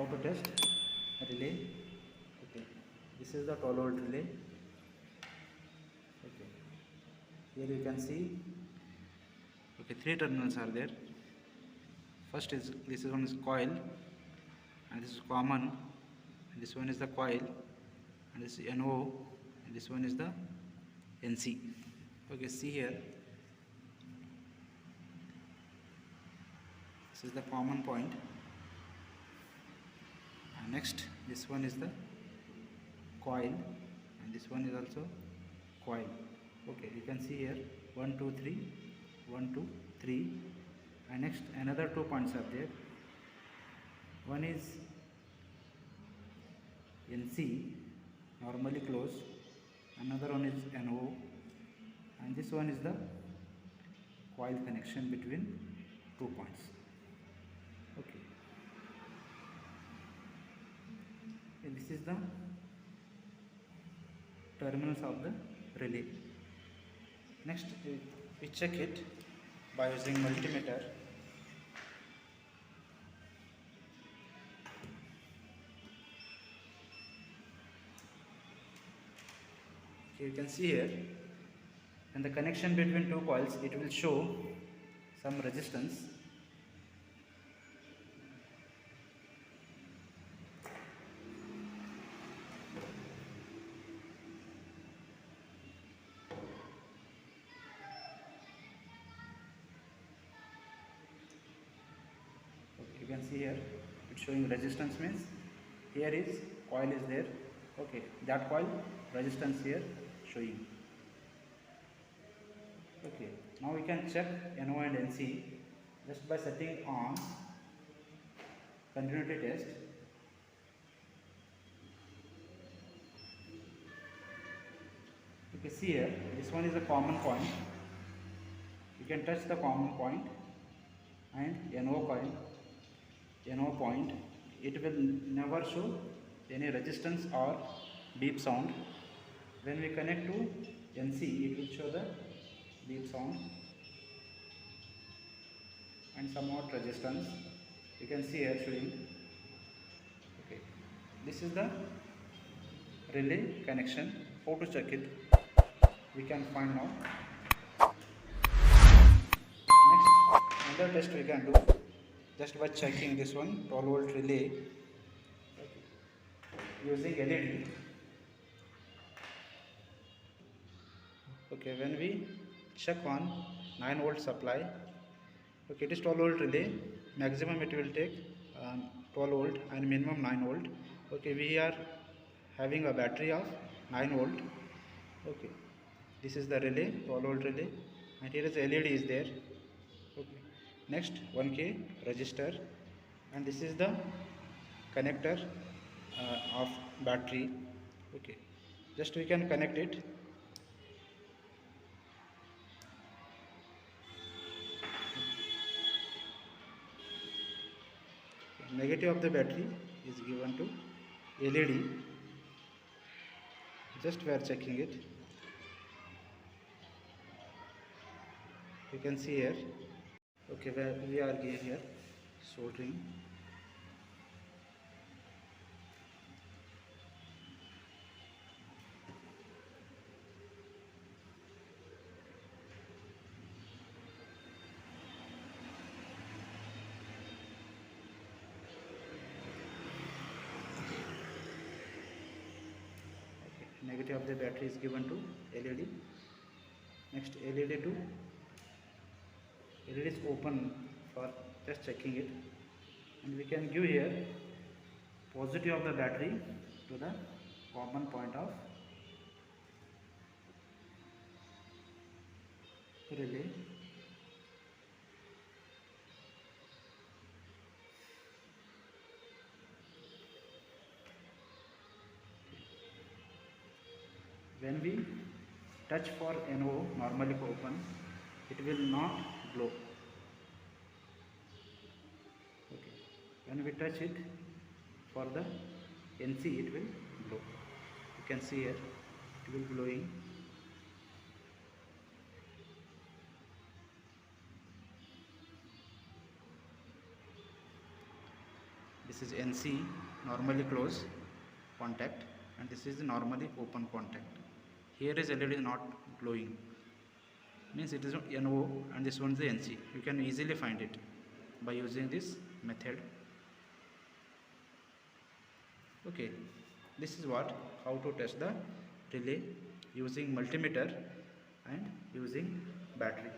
how to test relay. Okay, this is the 12 volt relay. Okay, here you can see, okay, 3 terminals are there. First is, this one is coil, and this is common, and this one is the coil, and this is NO, and this one is the NC. Okay, see here, this is the common point, and next this one is the coil, and this one is also coil. Okay, you can see here 1 2 3, 1 2 3, and next another 2 points are there. One is NC, normally closed, another one is NO, and this one is the coil connection between 2 points. Okay, and this is the terminals of the relay. Next we check it by using multimeter. Okay, you can see here, and the connection between 2 coils, it will show some resistance. You can see here it's showing resistance, means here is coil is there. Okay, that coil resistance here showing. Okay, now we can check NO and NC just by setting on continuity test. You can see here, this one is a common point. You can touch the common point, and NO coil, NO point, it will never show any resistance or beep sound. When we connect to NC, it will show the beep sound and somewhat resistance. You can see here showing. Okay, this is the relay connection. How to check it, we can find now. Next, another test we can do just by checking this one 12 volt relay using LED. Okay, when we check on 9 volt supply, okay, it is 12 volt relay, maximum it will take 12 volt and minimum 9 volt. Okay, we are having a battery of 9 volt. Okay, this is the relay, 12 volt relay, and here is LED is there. Okay, next 1K resistor, and this is the connector of battery. Okay, just we can connect it. Negative of the battery is given to LED. Just we are checking it. You can see here. Okay, where we are here soldering. Negative of the battery is given to LED. Next LED to LED is open for just checking it, and we can give here positive of the battery to the common point of relay. When we touch for NO, normally open, it will not blow. Okay, when we touch it for the NC, it will blow. You can see here, it will blowing. This is NC, normally closed contact, and this is normally open contact. Here is LED not glowing, means it is NO, and this one is the NC. You can easily find it by using this method. Okay, this is what how to test the relay using multimeter and using battery.